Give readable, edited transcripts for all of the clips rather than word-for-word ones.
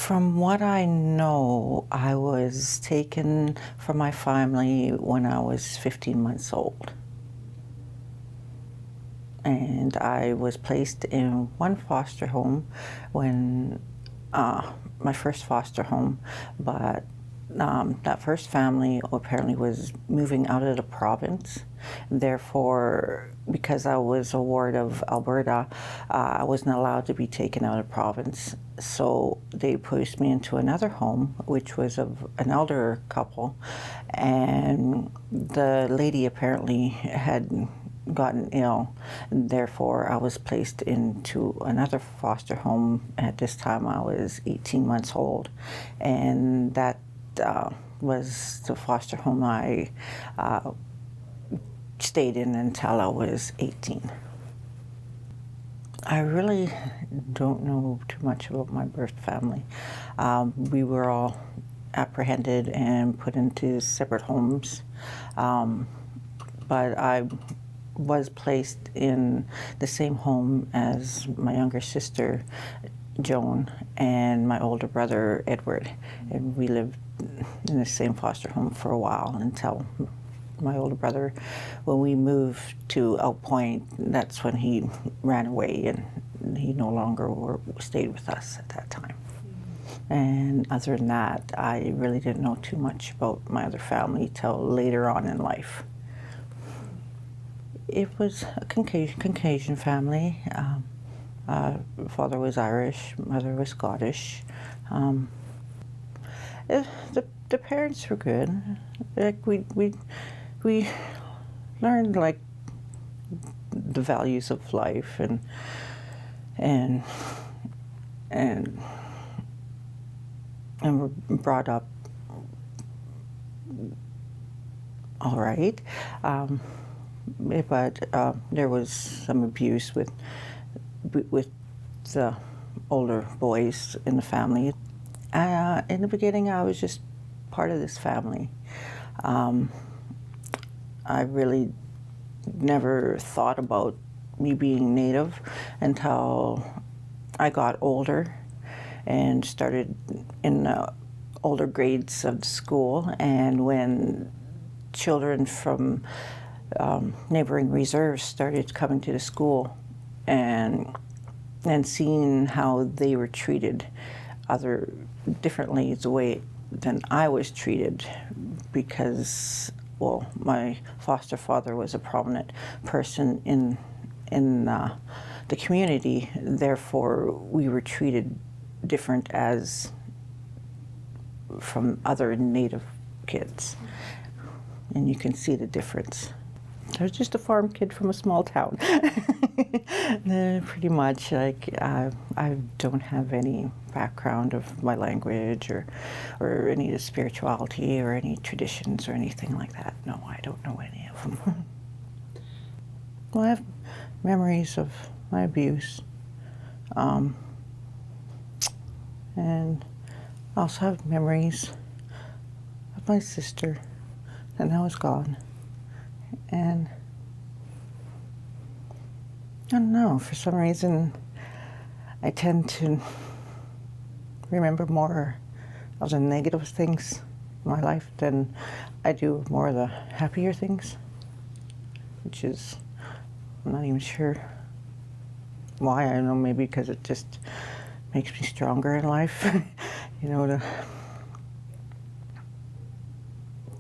From what I know, I was taken from my family when I was 15 months old. And I was placed in one foster home when my first foster home, but that first family apparently was moving out of the province. Therefore, because I was a ward of Alberta, I wasn't allowed to be taken out of province. So they pushed me into another home, which was of an elder couple, and the lady apparently had gotten ill, and therefore I was placed into another foster home. At this time I was 18 months old, and that was the foster home I stayed in until I was 18. I really don't know too much about my birth family. We were all apprehended and put into separate homes, but I was placed in the same home as my younger sister, Joan, and my older brother, Edward. And we lived in the same foster home for a while until my older brother, when we moved to Elk Point, that's when he ran away and he no longer stayed with us at that time. And other than that, I really didn't know too much about my other family till later on in life. It was a Caucasian family. Father was Irish, mother was Scottish. The parents were good. Like we learned like the values of life and were brought up all right. But there was some abuse with the older boys in the family. In the beginning, I was just part of this family. I really never thought about me being Native until I got older and started in the older grades of the school, and when children from neighboring reserves started coming to the school and seeing how they were treated differently the way than I was treated, because, well, my foster father was a prominent person in the community, therefore we were treated different as from other Native kids, and you can see the difference. I was just a farm kid from a small town. Pretty much, like, I don't have any background of my language or any of the spirituality or any traditions or anything like that. No, I don't know any of them. Well, I have memories of my abuse, and I also have memories of my sister that now is gone. And I don't know, for some reason, I tend to remember more of the negative things in my life than I do more of the happier things, which is, I'm not even sure why. I don't know, maybe because it just makes me stronger in life, you know,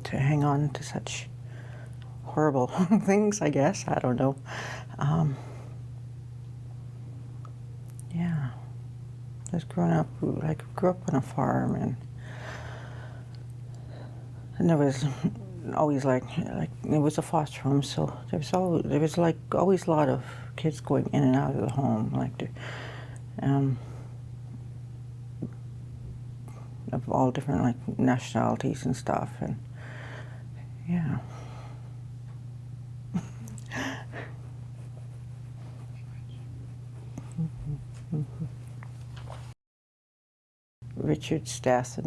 to hang on to such horrible things, I guess. I don't know. Yeah, just growing up, I grew up on a farm, and there was always like it was a foster home, so there was like always a lot of kids going in and out of the home, like of all different like nationalities and stuff, and yeah. Richard's death,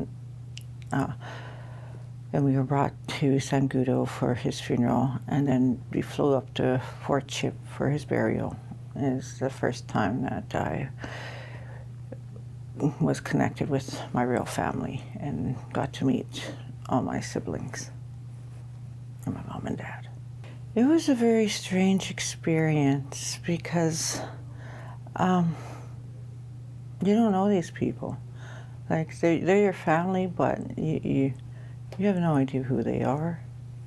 and we were brought to San Gudo for his funeral, and then we flew up to Fort Chip for his burial. It's the first time that I was connected with my real family and got to meet all my siblings and my mom and dad. It was a very strange experience because you don't know these people. Like, they're your family, but you have no idea who they are.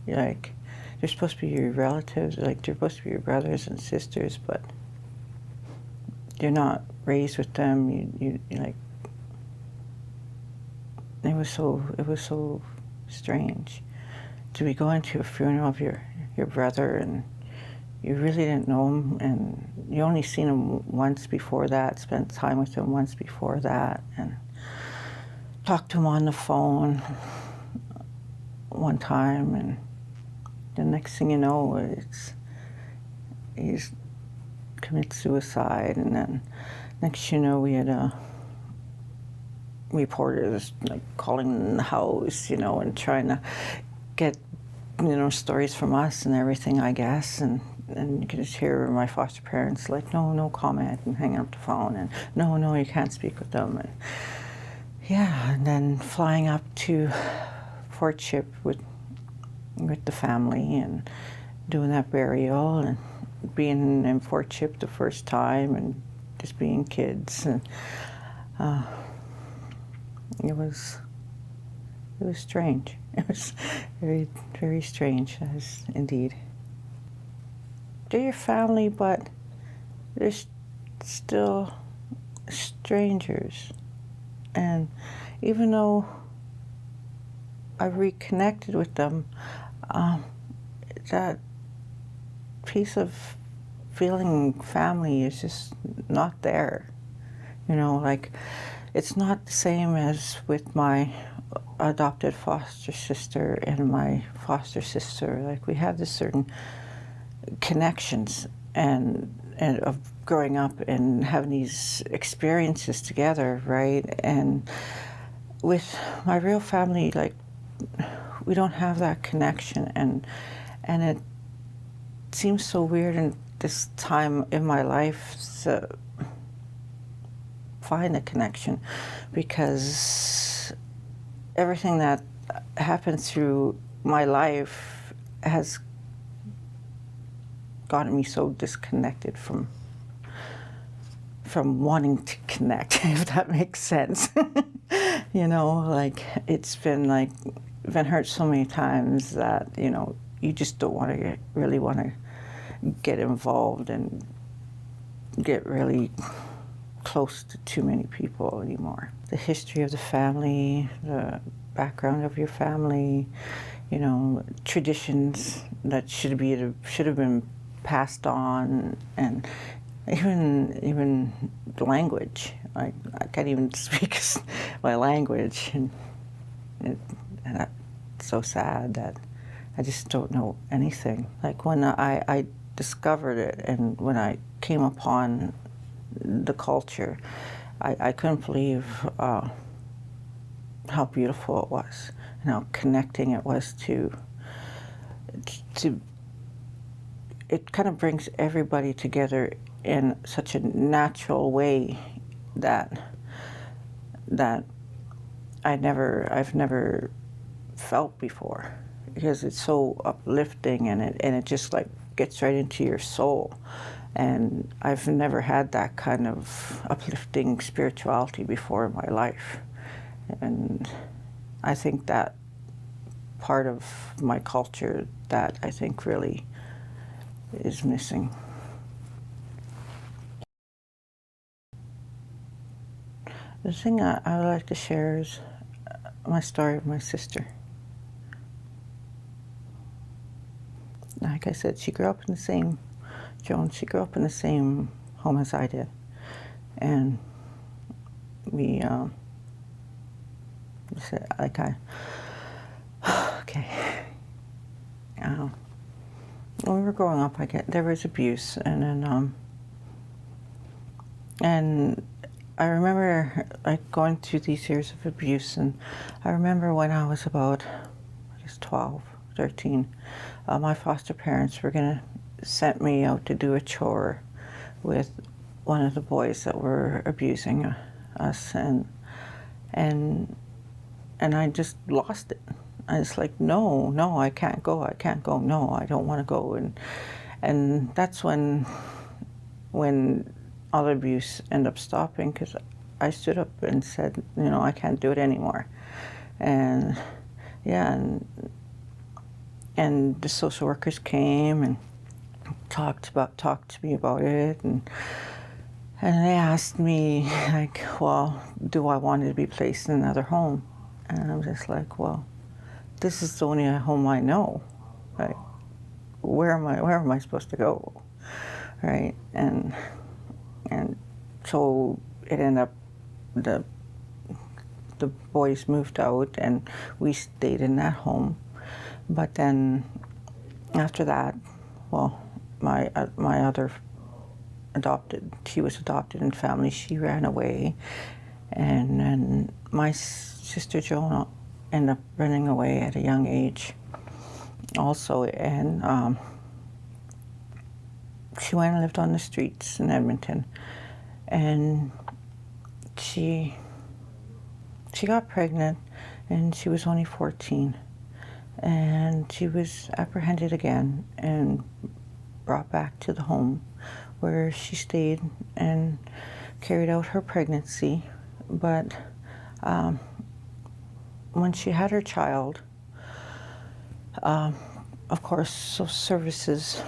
Like, they're supposed to be your relatives, like they're supposed to be your brothers and sisters, but you're not raised with them. You like, it was so strange to be going to a funeral of your brother, and you really didn't know him, and you only seen him once before that, spent time with him once before that, and talked to him on the phone one time, and the next thing you know, he's commit suicide, and then next you know, we had reporters like calling the house, and trying to get stories from us and everything, I guess, and you could just hear my foster parents like, no comment, and hang up the phone, and no, you can't speak with them, and yeah, and then flying up to Fort Ship with the family and doing that burial, and being in Fort Ship the first time, and just being kids, and it was strange. It was very, very strange, as indeed. They're your family, but they're still strangers. And even though I reconnected with them, that piece of feeling family is just not there. Like, it's not the same as with my adopted foster sister and my foster sister. Like, we have this certain connections and of growing up and having these experiences together, right? And with my real family, like, we don't have that connection, and it seems so weird in this time in my life to find a connection, because everything that happened through my life has gotten me so disconnected from wanting to connect, if that makes sense. Like, it's been hurt so many times that you just don't really want to get involved and get really close to too many people anymore. The history of the family, the background of your family, traditions that should have been passed on, and even the language. I can't even speak my language, and that's so sad that I just don't know anything. Like, when I discovered it, and when I came upon the culture, I couldn't believe how beautiful it was, and how connecting it was to it kind of brings everybody together in such a natural way that I've never felt before, because it's so uplifting, and it just like gets right into your soul. And I've never had that kind of uplifting spirituality before in my life. And I think that part of my culture that I think really is missing. The thing I would like to share is my story of my sister. Like I said, she grew up in the same home as I did. And we, okay. When we were growing up, there was abuse, and then, and I remember going through these years of abuse, and I remember when I was about, 12, 13, my foster parents were gonna send me out to do a chore with one of the boys that were abusing us, and I just lost it. I was like, no, I can't go, no, I don't want to go, and that's when all the abuse ended up stopping, because I stood up and said, I can't do it anymore, and yeah, and the social workers came and talked to me about it, and they asked me, like, well, do I want to be placed in another home? And I'm just like, well, this is the only home I know. Like, where am I supposed to go? Right? And so it ended up, the boys moved out and we stayed in that home. But then after that, well, my other he was adopted in family, she ran away, and then my sister Joan ended up running away at a young age also, and she went and lived on the streets in Edmonton, and she got pregnant, and she was only 14, and she was apprehended again and brought back to the home where she stayed and carried out her pregnancy. But when she had her child, of course, so services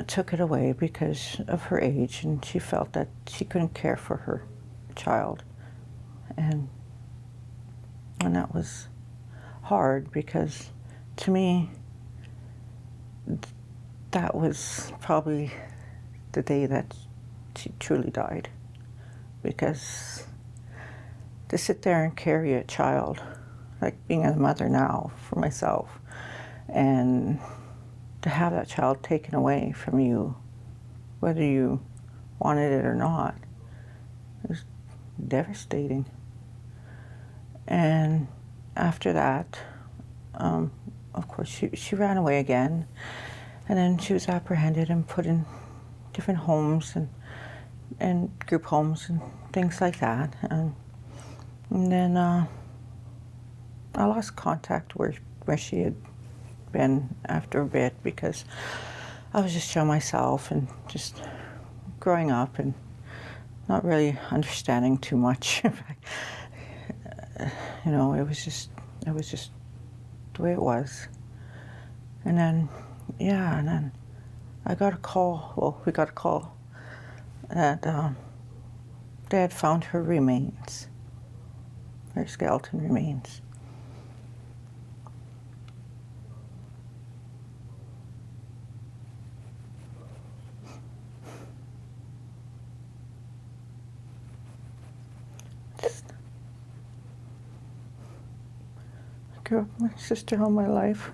took it away because of her age, and she felt that she couldn't care for her child, and that was hard, because to me that was probably the day that she truly died, because to sit there and carry a child, like being a mother now for myself, and to have that child taken away from you, whether you wanted it or not, is devastating. And after that, of course, she ran away again, and then she was apprehended and put in different homes and group homes and things like that. And then I lost contact where she had been after a bit, because I was just showing myself and just growing up and not really understanding too much. It was just the way it was. And then, and then I got a call. Well, we got a call that they had found her remains, her skeleton remains. I grew up with my sister all my life.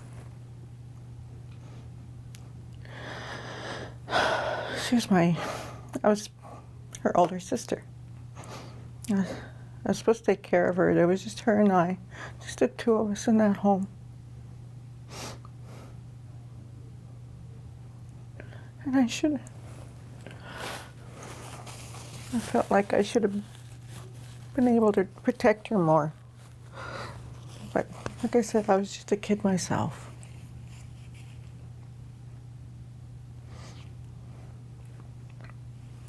I was her older sister. I was supposed to take care of her. There was just her and I, just the two of us in that home. And I felt like I should have been able to protect her more. But like I said, I was just a kid myself.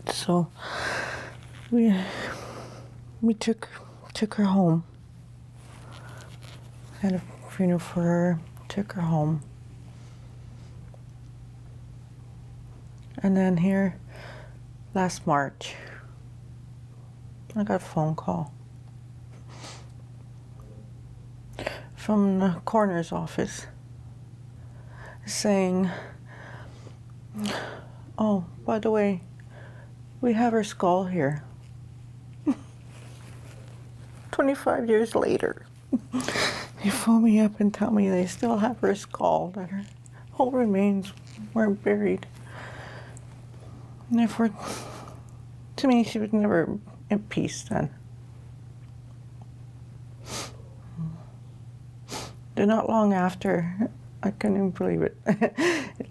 So we took her home. Had a funeral for her, took her home. And then here, last March, I got a phone call from the coroner's office saying, oh, by the way, we have her skull here. 25 years later, they phone me up and tell me they still have her skull, that her whole remains weren't buried. And therefore, to me, she was never at peace then. Then not long after, I couldn't even believe it,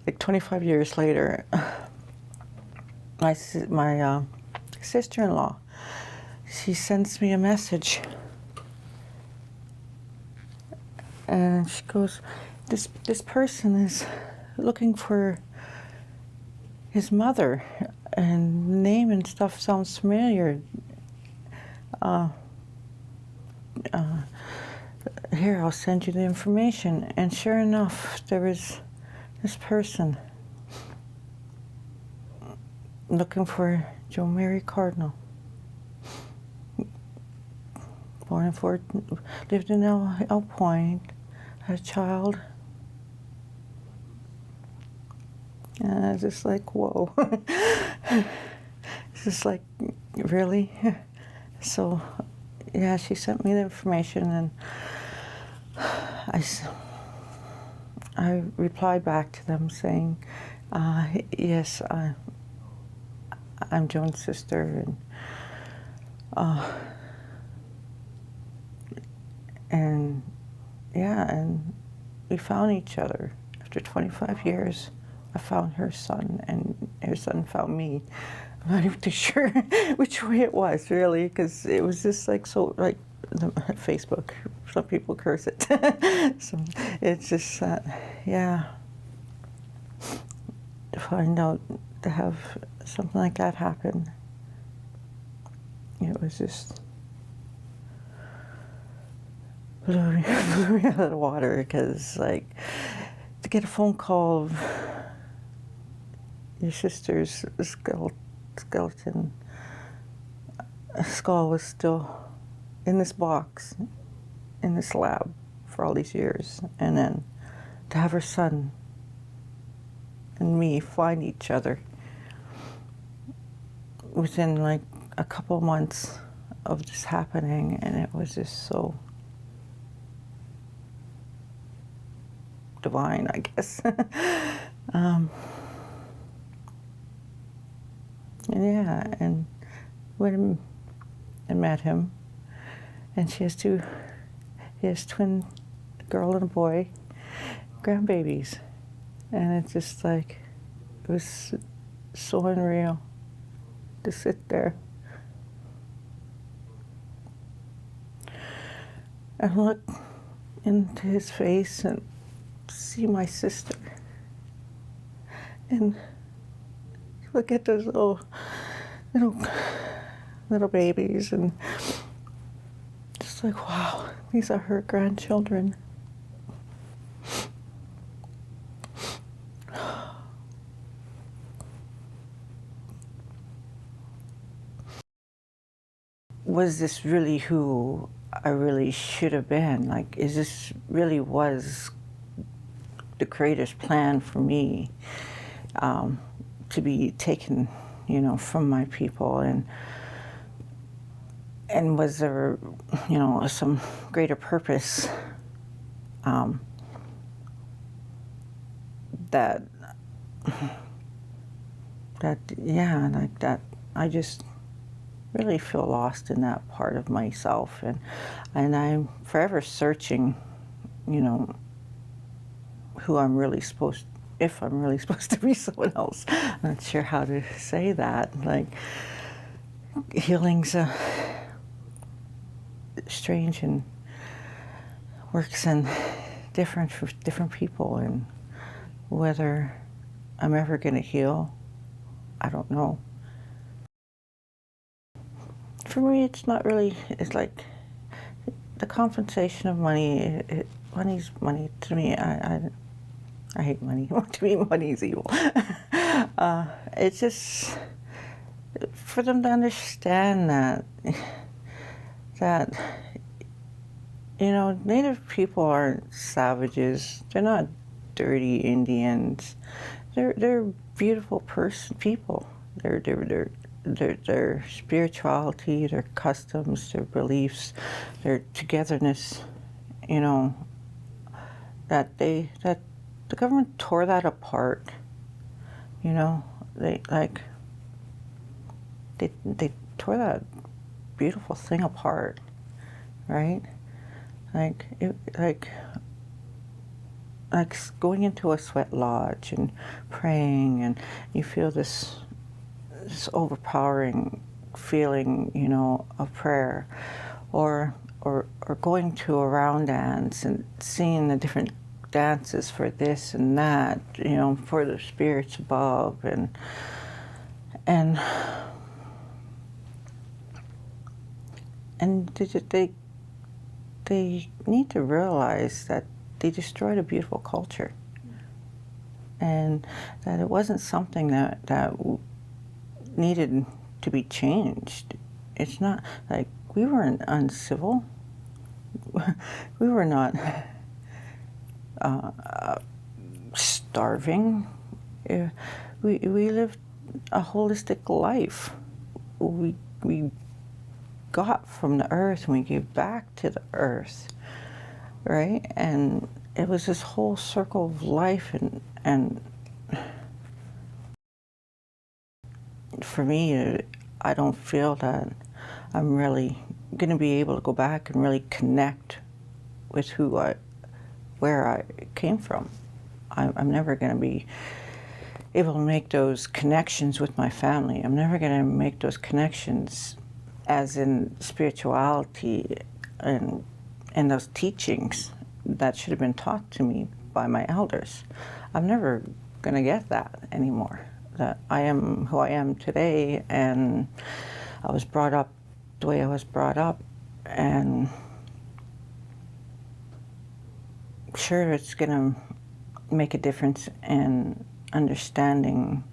like 25 years later, my sister-in-law she sends me a message. And she goes, this person is looking for his mother, and name and stuff sounds familiar. Here, I'll send you the information. And sure enough, there was this person looking for Joe Mary Cardinal. Born in Fort, lived in El Point, had a child. And I was just like, whoa. It's just like, really? So, yeah, she sent me the information, and I replied back to them saying, yes, I'm Joan's sister, and yeah, and we found each other. After 25 years, I found her son, and her son found me. I'm not even too sure which way it was, really, because it was just like so, like Facebook. Some people curse it. So it's just that, yeah. To find out, to have something like that happen, it was just blew me out of the water, because like to get a phone call of your sister's skeleton skull was still in this box, in this lab for all these years, and then to have her son and me find each other within like a couple months of this happening, and it was just so divine, I guess. And yeah, and went and met him, and he has twin, a girl and a boy, grandbabies, and it's just like, it was so unreal to sit there and look into his face and see my sister, and look at those little babies, and just like, wow, these are her grandchildren. Was this really who I really should have been? Like, is this really was the Creator's plan for me, to be taken, from my people, and was there, some greater purpose, that yeah, like that, I just really feel lost in that part of myself, and I'm forever searching, who I'm really supposed, if I'm really supposed to be someone else. I'm not sure how to say that. Like, healing's strange and works in different for different people, and whether I'm ever going to heal, I don't know. For me, it's not really, it's like the compensation of money. Money's money to me. I hate money. To me, money's evil. It's just for them to understand that Native people aren't savages. They're not dirty Indians. They're beautiful people. Their spirituality, their customs, their beliefs, their togetherness, that the government tore that apart. They tore that beautiful thing apart, right? Like going into a sweat lodge and praying, and you feel this overpowering feeling, you know, a prayer, or going to a round dance and seeing the different dances for this and that, you know, for the spirits above, and they need to realize that they destroyed a beautiful culture, and that it wasn't something that needed to be changed. It's not like we weren't uncivil. We were not starving. We lived a holistic life. We got from the earth and we gave back to the earth, right? And it was this whole circle of life, and for me, I don't feel that I'm really going to be able to go back and really connect with where I came from. I'm never going to be able to make those connections with my family. I'm never going to make those connections as in spirituality and those teachings that should have been taught to me by my elders. I'm never going to get that anymore. That I am who I am today, and I was brought up the way I was brought up, and sure, it's going to make a difference in understanding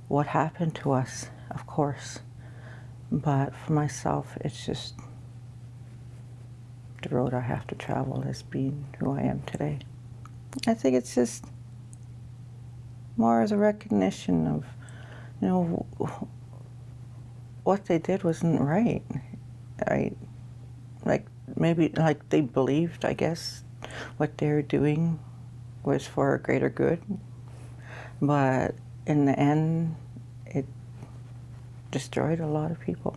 what happened to us, of course. But for myself, it's just the road I have to travel as being who I am today. I think it's just more as a recognition of, you know, what they did wasn't right. Like maybe like they believed, I guess, what they were doing was for a greater good, but in the end, it destroyed a lot of people.